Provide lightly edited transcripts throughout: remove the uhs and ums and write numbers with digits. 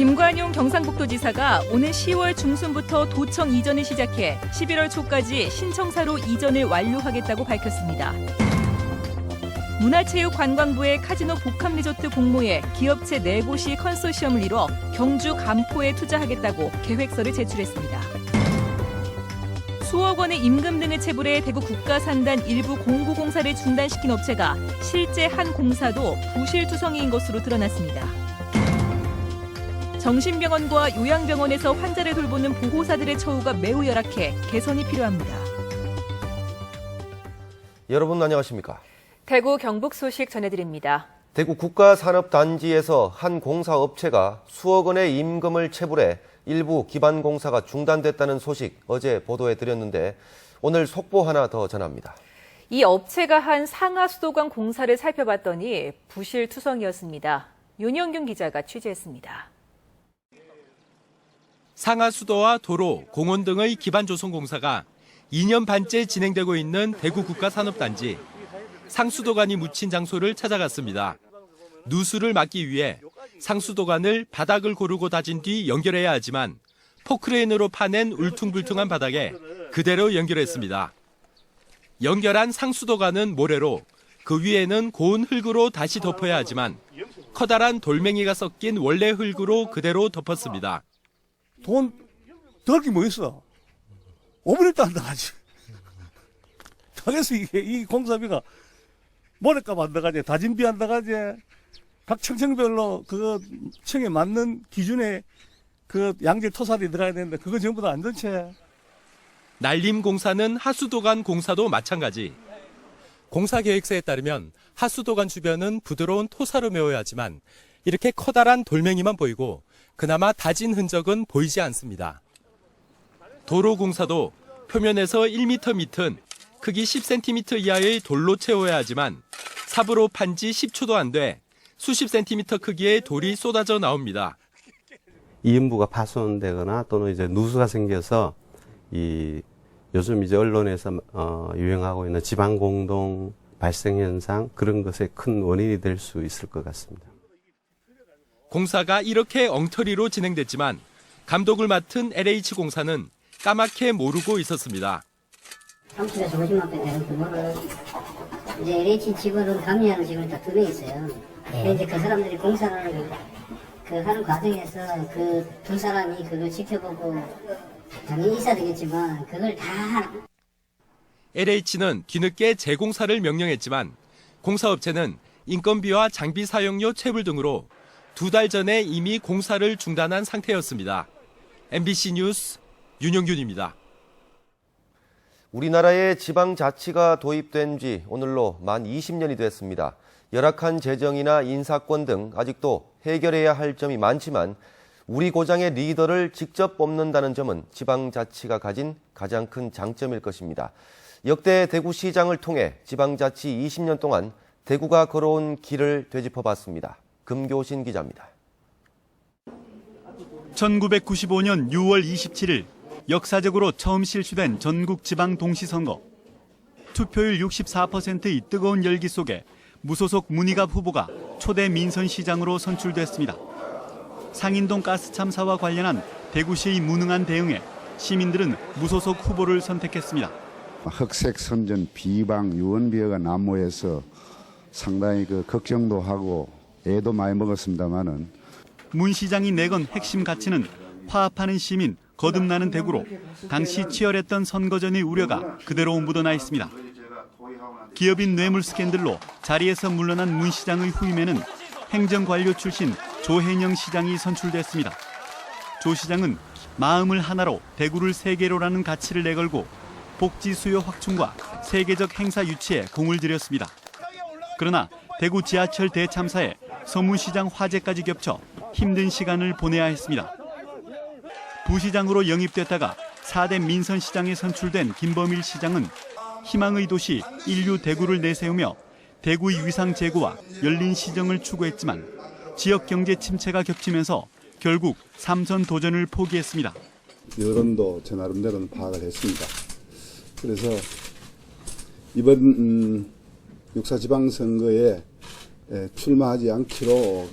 김관용 경상북도지사가 오는 10월 중순부터 도청 이전을 시작해 11월 초까지 신청사로 이전을 완료하겠다고 밝혔습니다. 문화체육관광부의 카지노 복합리조트 공모에 기업체 4곳이 컨소시엄을 이뤄 경주 감포에 투자하겠다고 계획서를 제출했습니다. 수억 원의 임금 등을 체불해 대구 국가산단 일부 공구공사를 중단시킨 업체가 실제 한 공사도 부실투성이인 것으로 드러났습니다. 정신병원과 요양병원에서 환자를 돌보는 보호사들의 처우가 매우 열악해 개선이 필요합니다. 여러분 안녕하십니까? 대구 경북 소식 전해드립니다. 대구 국가산업단지에서 한 공사업체가 수억 원의 임금을 체불해 일부 기반 공사가 중단됐다는 소식 어제 보도해드렸는데 오늘 속보 하나 더 전합니다. 이 업체가 한 상하수도관 공사를 살펴봤더니 부실투성이었습니다. 윤영균 기자가 취재했습니다. 상하수도와 도로, 공원 등의 기반 조성 공사가 2년 반째 진행되고 있는 대구 국가산업단지. 상수도관이 묻힌 장소를 찾아갔습니다. 누수를 막기 위해 상수도관을 바닥을 고르고 다진 뒤 연결해야 하지만 포크레인으로 파낸 울퉁불퉁한 바닥에 그대로 연결했습니다. 연결한 상수도관은 모래로, 그 위에는 고운 흙으로 다시 덮어야 하지만 커다란 돌멩이가 섞인 원래 흙으로 그대로 덮었습니다. 돈 덜 게 뭐 있어? 5분의 1도 안 나가지. 그래서 이 공사비가 모래값 안 나가지, 다짐비 안 나가지, 각 청층별로 그 층에 맞는 기준의 그 양질 토살이 들어가야 되는데 그거 전부 다 안 된 채. 날림 공사는 하수도관 공사도 마찬가지. 공사 계획서에 따르면 하수도관 주변은 부드러운 토사로 메워야 하지만 이렇게 커다란 돌멩이만 보이고 그나마 다진 흔적은 보이지 않습니다. 도로 공사도 표면에서 1m 밑은 크기 10cm 이하의 돌로 채워야 하지만 삽으로 판 지 10초도 안 돼 수십 센티미터 크기의 돌이 쏟아져 나옵니다. 이음부가 파손되거나 또는 이제 누수가 생겨서 요즘 이제 언론에서 유행하고 있는 지방 공동 발생 현상 그런 것의 큰 원인이 될 수 있을 것 같습니다. 공사가 이렇게 엉터리로 진행됐지만 감독을 맡은 LH공사는 까맣게 모르고 있었습니다. 사무실에 조심하게 되는 그거를 이제 LH 직원은 감리하는 직원이 딱 2명 있어요. 근데 이제 그 사람들이 공사를 하는 과정에서 그 2사람이 그걸 지켜보고 당연히 있어야 되겠지만 그걸 다 LH는 뒤늦게 재공사를 명령했지만 공사업체는 인건비와 장비 사용료 체불 등으로 2달 전에 이미 공사를 중단한 상태였습니다. MBC 뉴스 윤영균입니다. 우리나라에 지방자치가 도입된 지 오늘로 만 20년이 됐습니다. 열악한 재정이나 인사권 등 아직도 해결해야 할 점이 많지만 우리 고장의 리더를 직접 뽑는다는 점은 지방자치가 가진 가장 큰 장점일 것입니다. 역대 대구시장을 통해 지방자치 20년 동안 대구가 걸어온 길을 되짚어봤습니다. 금교신 기자입니다. 1995년 6월 27일 역사적으로 처음 실시된 전국 지방 동시선거. 투표율 64%의 뜨거운 열기 속에 무소속 문희갑 후보가 초대 민선시장으로 선출됐습니다. 상인동 가스 참사와 관련한 대구시의 무능한 대응에 시민들은 무소속 후보를 선택했습니다. 흑색 선전 비방 유언비어가 난무해서 상당히 걱정도 하고 애도 많이 먹었습니다만은 문 시장이 내건 핵심 가치는 화합하는 시민, 거듭나는 대구로 당시 치열했던 선거전의 우려가 그대로 묻어나 있습니다. 기업인 뇌물 스캔들로 자리에서 물러난 문 시장의 후임에는 행정관료 출신 조혜영 시장이 선출됐습니다. 조 시장은 마음을 하나로 대구를 세계로라는 가치를 내걸고 복지 수요 확충과 세계적 행사 유치에 공을 들였습니다. 그러나 대구 지하철 대참사에 서문시장 화재까지 겹쳐 힘든 시간을 보내야 했습니다. 부시장으로 영입됐다가 4대 민선시장에 선출된 김범일 시장은 희망의 도시 인류 대구를 내세우며 대구의 위상 제고와 열린 시정을 추구했지만 지역 경제 침체가 겹치면서 결국 3선 도전을 포기했습니다. 여론도 제 나름대로는 파악을 했습니다. 그래서 이번 6.4 지방선거에 출마하지 않기로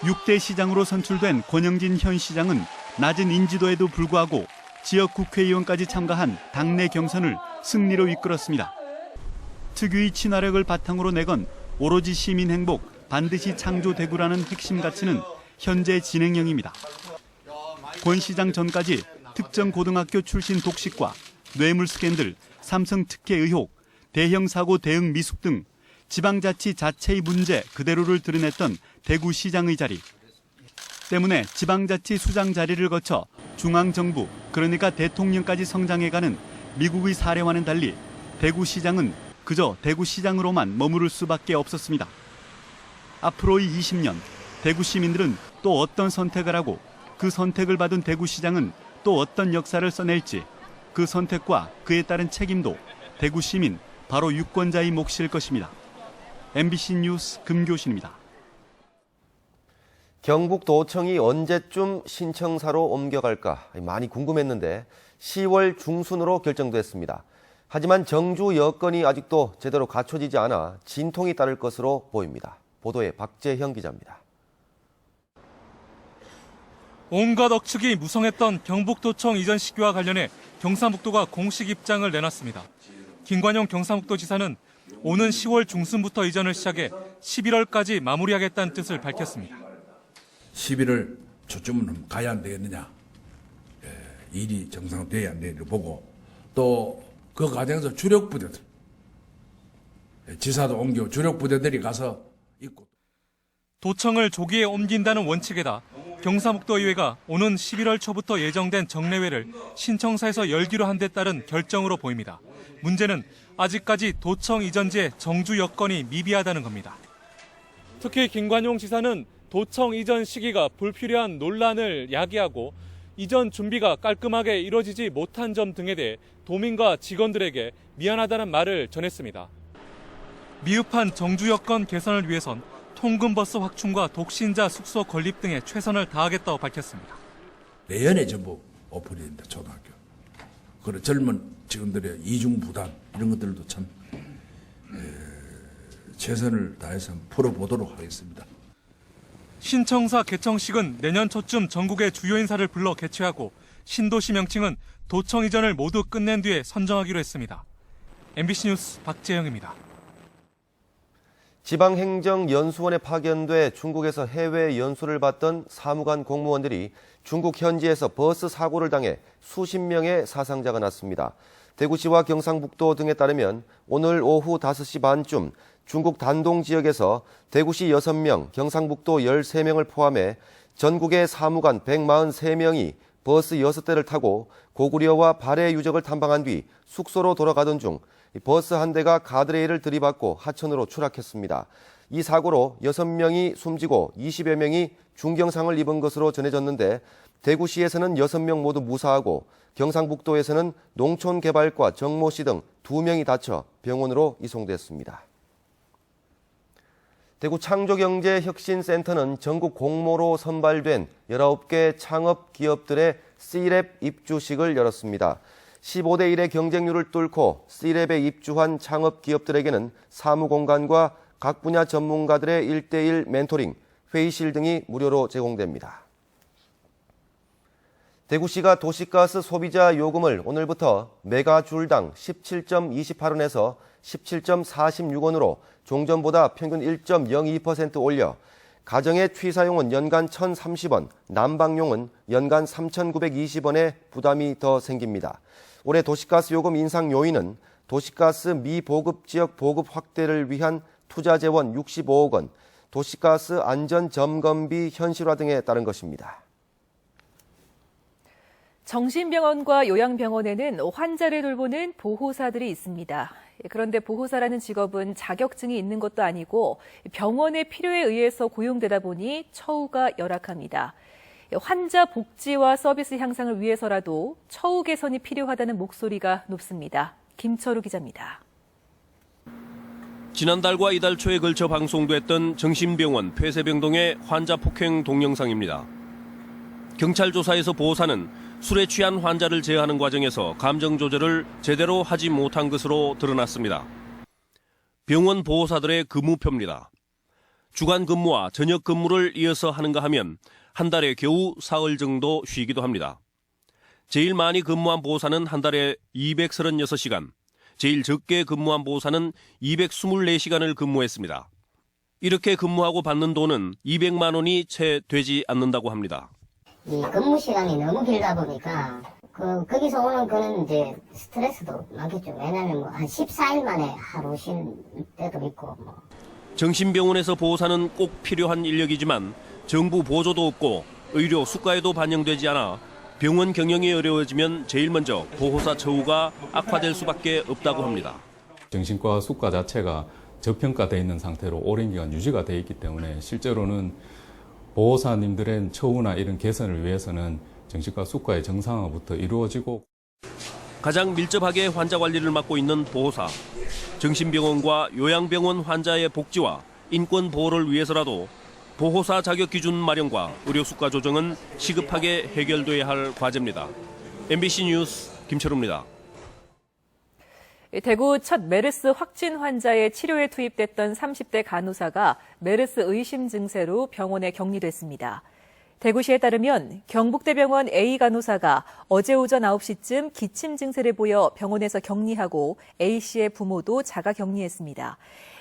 6대 시장으로 선출된 권영진 현 시장은 낮은 인지도에도 불구하고 지역 국회의원까지 참가한 당내 경선을 승리로 이끌었습니다. 특유의 친화력을 바탕으로 내건 오로지 시민 행복, 반드시 창조 대구라는 핵심 가치는 현재 진행형입니다. 권 시장 전까지 특정 고등학교 출신 독식과 뇌물 스캔들, 삼성 특혜 의혹, 대형 사고 대응 미숙 등 지방자치 자체의 문제 그대로를 드러냈던 대구시장의 자리. 때문에 지방자치 수장 자리를 거쳐 중앙정부, 그러니까 대통령까지 성장해가는 미국의 사례와는 달리 대구시장은 그저 대구시장으로만 머무를 수밖에 없었습니다. 앞으로의 20년, 대구 시민들은 또 어떤 선택을 하고 그 선택을 받은 대구시장은 또 어떤 역사를 써낼지 그 선택과 그에 따른 책임도 대구 시민, 바로 유권자의 몫일 것입니다. MBC 뉴스 금교신입니다. 경북도청이 언제쯤 신청사로 옮겨갈까 많이 궁금했는데 10월 중순으로 결정됐습니다. 하지만 정주 여건이 아직도 제대로 갖춰지지 않아 진통이 따를 것으로 보입니다. 보도에 박재형 기자입니다. 온갖 억측이 무성했던 경북도청 이전 시기와 관련해 경상북도가 공식 입장을 내놨습니다. 김관용 경상북도지사는 오는 10월 중순부터 이전을 시작해 11월까지 마무리하겠다는 뜻을 밝혔습니다. 11월 초쯤은 가야 안 되겠느냐. 일이 정상돼야 안 되는 걸 보고 또 그 과정에서 주력 부대들, 지사도 옮겨 주력 부대들이 가서 있고. 도청을 조기에 옮긴다는 원칙에다 경상북도의회가 오는 11월 초부터 예정된 정례회를 신청사에서 열기로 한 데 따른 결정으로 보입니다. 문제는 아직까지 도청 이전지의 정주 여건이 미비하다는 겁니다. 특히 김관용 지사는 도청 이전 시기가 불필요한 논란을 야기하고 이전 준비가 깔끔하게 이루어지지 못한 점 등에 대해 도민과 직원들에게 미안하다는 말을 전했습니다. 미흡한 정주 여건 개선을 위해선 통근버스 확충과 독신자 숙소 건립 등에 최선을 다하겠다고 밝혔습니다. 내년에 전부 오픈이 된다, 초등학교. 그리고 젊은 직원들의 이중 부담 이런 것들도 참 최선을 다해서 풀어보도록 하겠습니다. 신청사 개청식은 내년 초쯤 전국의 주요 인사를 불러 개최하고 신도시 명칭은 도청 이전을 모두 끝낸 뒤에 선정하기로 했습니다. MBC 뉴스 박재영입니다. 지방행정연수원에 파견돼 중국에서 해외 연수를 받던 사무관 공무원들이 중국 현지에서 버스 사고를 당해 수십 명의 사상자가 났습니다. 대구시와 경상북도 등에 따르면 오늘 오후 5시 반쯤 중국 단동 지역에서 대구시 6명, 경상북도 13명을 포함해 전국의 사무관 143명이 버스 6대를 타고 고구려와 발해 유적을 탐방한 뒤 숙소로 돌아가던 중 버스 한 대가 가드레일을 들이받고 하천으로 추락했습니다. 이 사고로 6명이 숨지고 20여 명이 중경상을 입은 것으로 전해졌는데 대구시에서는 6명 모두 무사하고 경상북도에서는 농촌개발과 정모 씨 등 2명이 다쳐 병원으로 이송됐습니다. 대구 창조경제혁신센터는 전국 공모로 선발된 19개 창업 기업들의 C랩 입주식을 열었습니다. 15대 1의 경쟁률을 뚫고 C랩에 입주한 창업 기업들에게는 사무공간과 각 분야 전문가들의 1대1 멘토링, 회의실 등이 무료로 제공됩니다. 대구시가 도시가스 소비자 요금을 오늘부터 메가줄당 17.28원에서 17.46원으로 종전보다 평균 1.02% 올려 가정의 취사용은 연간 1,030원, 난방용은 연간 3,920원의 부담이 더 생깁니다. 올해 도시가스 요금 인상 요인은 도시가스 미보급 지역 보급 확대를 위한 투자 재원 65억 원, 도시가스 안전점검비 현실화 등에 따른 것입니다. 정신병원과 요양병원에는 환자를 돌보는 보호사들이 있습니다. 그런데 보호사라는 직업은 자격증이 있는 것도 아니고 병원의 필요에 의해서 고용되다 보니 처우가 열악합니다. 환자 복지와 서비스 향상을 위해서라도 처우 개선이 필요하다는 목소리가 높습니다. 김철우 기자입니다. 지난달과 이달 초에 걸쳐 방송됐던 정신병원 폐쇄병동의 환자 폭행 동영상입니다. 경찰 조사에서 보호사는 술에 취한 환자를 제어하는 과정에서 감정 조절을 제대로 하지 못한 것으로 드러났습니다. 병원 보호사들의 근무표입니다. 주간 근무와 저녁 근무를 이어서 하는가 하면 한 달에 겨우 사흘 정도 쉬기도 합니다. 제일 많이 근무한 보호사는 한 달에 236시간, 제일 적게 근무한 보호사는 224시간을 근무했습니다. 이렇게 근무하고 받는 돈은 200만 원이 채 되지 않는다고 합니다. 이 근무 시간이 너무 길다 보니까 거기서 오는 거는 이제 스트레스도 많겠죠. 왜냐면 뭐 한 14일 만에 하루 쉰 때도 있고 뭐. 정신병원에서 보호사는 꼭 필요한 인력이지만 정부 보조도 없고 의료 수가에도 반영되지 않아 병원 경영이 어려워지면 제일 먼저 보호사 처우가 악화될 수밖에 없다고 합니다. 정신과 수가 자체가 저평가되어 있는 상태로 오랜 기간 유지가 되어 있기 때문에 실제로는 보호사님들의 처우나 이런 개선을 위해서는 정신과 수가의 정상화부터 이루어지고 가장 밀접하게 환자 관리를 맡고 있는 보호사. 정신병원과 요양병원 환자의 복지와 인권 보호를 위해서라도 보호사 자격 기준 마련과 의료 수가 조정은 시급하게 해결돼야 할 과제입니다. MBC 뉴스 김철우입니다. 대구 첫 메르스 확진 환자의 치료에 투입됐던 30대 간호사가 메르스 의심 증세로 병원에 격리됐습니다. 대구시에 따르면 경북대병원 A 간호사가 어제 오전 9시쯤 기침 증세를 보여 병원에서 격리하고 A씨의 부모도 자가 격리했습니다.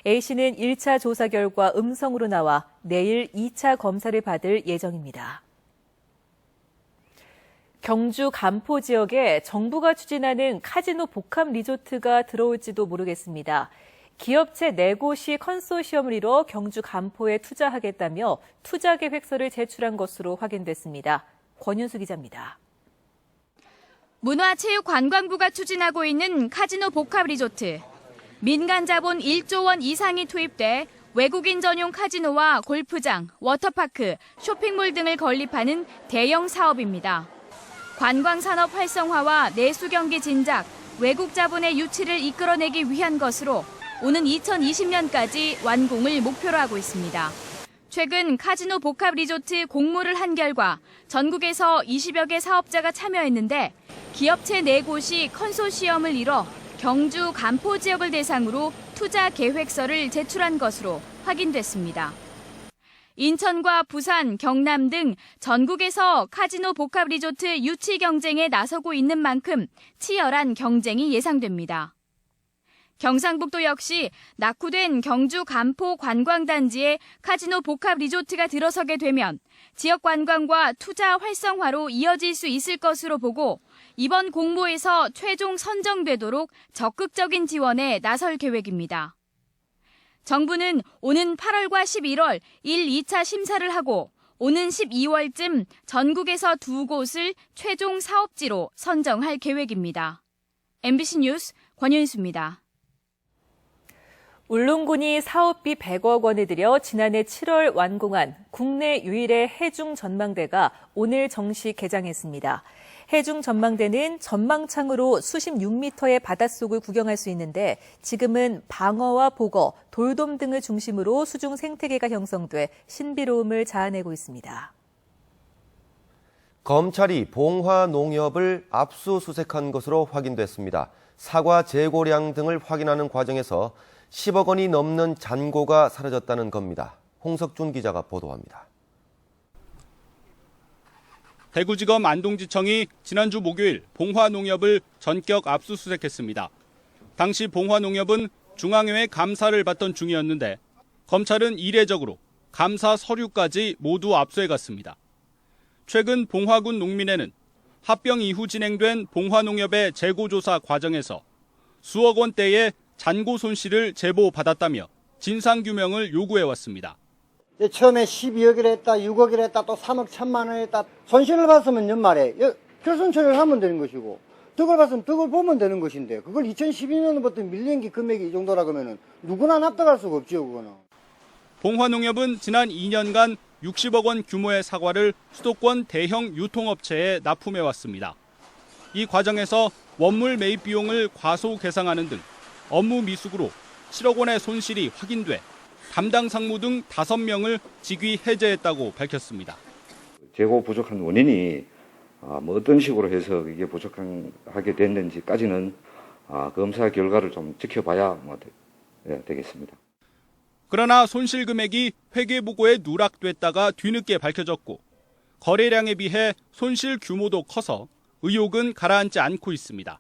A씨는 1차 조사 결과 음성으로 나와 내일 2차 검사를 받을 예정입니다. 경주 간포 지역에 정부가 추진하는 카지노 복합 리조트가 들어올지도 모르겠습니다. 기업체 4곳이 컨소시엄을 이뤄 경주 간포에 투자하겠다며 투자 계획서를 제출한 것으로 확인됐습니다. 권윤수 기자입니다. 문화체육관광부가 추진하고 있는 카지노 복합 리조트. 민간 자본 1조 원 이상이 투입돼 외국인 전용 카지노와 골프장, 워터파크, 쇼핑몰 등을 건립하는 대형 사업입니다. 관광산업 활성화와 내수 경기 진작, 외국 자본의 유치를 이끌어내기 위한 것으로 오는 2020년까지 완공을 목표로 하고 있습니다. 최근 카지노 복합 리조트 공모를 한 결과 전국에서 20여 개 사업자가 참여했는데 기업체 4곳이 컨소시엄을 이뤄 경주 간포 지역을 대상으로 투자 계획서를 제출한 것으로 확인됐습니다. 인천과 부산, 경남 등 전국에서 카지노 복합 리조트 유치 경쟁에 나서고 있는 만큼 치열한 경쟁이 예상됩니다. 경상북도 역시 낙후된 경주 간포 관광단지에 카지노 복합 리조트가 들어서게 되면 지역 관광과 투자 활성화로 이어질 수 있을 것으로 보고 이번 공모에서 최종 선정되도록 적극적인 지원에 나설 계획입니다. 정부는 오는 8월과 11월 1, 2차 심사를 하고 오는 12월쯤 전국에서 2곳을 최종 사업지로 선정할 계획입니다. MBC 뉴스 권윤수입니다. 울릉군이 사업비 100억 원을 들여 지난해 7월 완공한 국내 유일의 해중 전망대가 오늘 정식 개장했습니다. 해중 전망대는 전망창으로 수십 6m의 바닷속을 구경할 수 있는데 지금은 방어와 복어, 돌돔 등을 중심으로 수중 생태계가 형성돼 신비로움을 자아내고 있습니다. 검찰이 봉화 농협을 압수수색한 것으로 확인됐습니다. 사과 재고량 등을 확인하는 과정에서 10억 원이 넘는 잔고가 사라졌다는 겁니다. 홍석준 기자가 보도합니다. 대구지검 안동지청이 지난주 목요일 봉화농협을 전격 압수수색했습니다. 당시 봉화농협은 중앙회 감사를 받던 중이었는데 검찰은 이례적으로 감사 서류까지 모두 압수해갔습니다. 최근 봉화군 농민회는 합병 이후 진행된 봉화농협의 재고조사 과정에서 수억 원대의 잔고 손실을 제보받았다며 진상규명을 요구해왔습니다. 처음에 12억이라 했다, 6억이라 했다, 또 3억 1천만 원 했다. 손실을 봤으면 연말에 결손 처리를 하면 되는 것이고 덕을 봤으면 덕을 보면 되는 것인데 그걸 2012년부터 밀린 게 금액이 이 정도라 그러면 누구나 납득할 수가 없죠, 그거는. 봉화농협은 지난 2년간 60억 원 규모의 사과를 수도권 대형 유통업체에 납품해왔습니다. 이 과정에서 원물 매입 비용을 과소 계상하는 등 업무 미숙으로 7억 원의 손실이 확인돼 담당 상무 등 5명을 직위 해제했다고 밝혔습니다. 재고 부족한 원인이 어떤 식으로 해서 이게 부족하게 됐는지까지는 검사 결과를 좀 지켜봐야 되겠습니다. 그러나 손실 금액이 회계보고에 누락됐다가 뒤늦게 밝혀졌고 거래량에 비해 손실 규모도 커서 의혹은 가라앉지 않고 있습니다.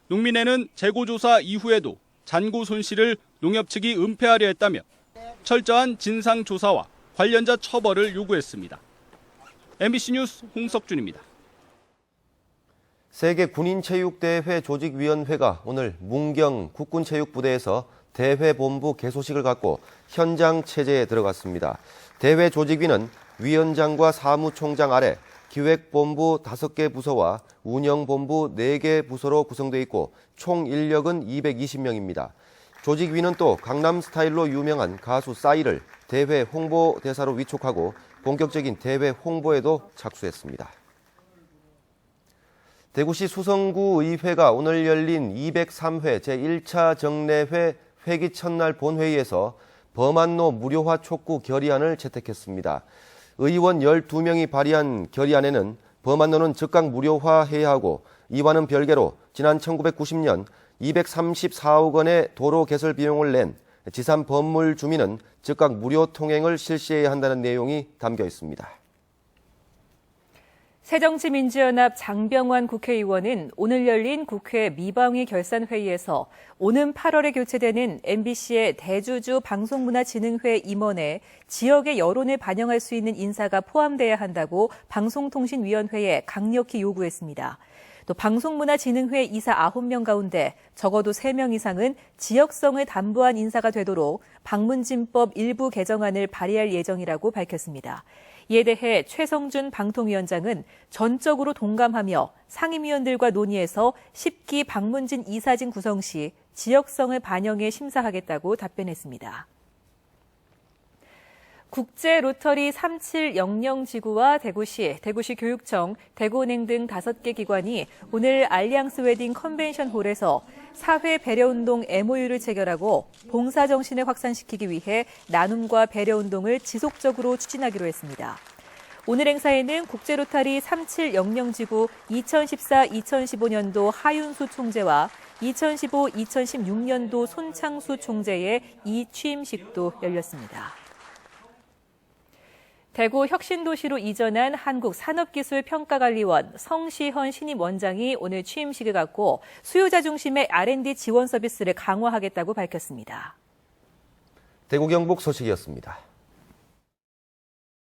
농민회는 재고조사 이후에도 잔고 손실을 농협 측이 은폐하려 했다며 철저한 진상조사와 관련자 처벌을 요구했습니다. MBC 뉴스 홍석준입니다. 세계 군인체육대회 조직위원회가 오늘 문경 국군체육부대에서 대회본부 개소식을 갖고 현장 체제에 들어갔습니다. 대회 조직위는 위원장과 사무총장 아래 기획본부 5개 부서와 운영본부 4개 부서로 구성되어 있고 총 인력은 220명입니다. 조직위는 또 강남 스타일로 유명한 가수 싸이를 대회 홍보대사로 위촉하고 본격적인 대회 홍보에도 착수했습니다. 대구시 수성구 의회가 오늘 열린 203회 제1차 정례회 회기 첫날 본회의에서 범안로 무료화 촉구 결의안을 채택했습니다. 의원 12명이 발의한 결의안에는 범안로는 즉각 무료화해야 하고 이와는 별개로 지난 1990년 234억 원의 도로 개설 비용을 낸 지산 범물 주민은 즉각 무료 통행을 실시해야 한다는 내용이 담겨 있습니다. 새정치민주연합 장병완 국회의원은 오늘 열린 국회 미방위 결산회의에서 오는 8월에 교체되는 MBC의 대주주 방송문화진흥회 임원에 지역의 여론을 반영할 수 있는 인사가 포함돼야 한다고 방송통신위원회에 강력히 요구했습니다. 또 방송문화진흥회 이사 9명 가운데 적어도 3명 이상은 지역성을 담보한 인사가 되도록 방문진법 일부 개정안을 발의할 예정이라고 밝혔습니다. 이에 대해 최성준 방통위원장은 전적으로 동감하며 상임위원들과 논의해서 10기 방문진 이사진 구성 시 지역성을 반영해 심사하겠다고 답변했습니다. 국제 로터리 3700지구와 대구시 교육청, 대구은행 등 5개 기관이 오늘 알리앙스 웨딩 컨벤션 홀에서 사회 배려운동 MOU를 체결하고 봉사 정신을 확산시키기 위해 나눔과 배려운동을 지속적으로 추진하기로 했습니다. 오늘 행사에는 국제 로터리 3700지구 2014-2015년도 하윤수 총재와 2015-2016년도 손창수 총재의 취임식도 열렸습니다. 대구 혁신도시로 이전한 한국산업기술평가관리원 성시현 신임 원장이 오늘 취임식을 갖고 수요자 중심의 R&D 지원 서비스를 강화하겠다고 밝혔습니다. 대구 경북 소식이었습니다.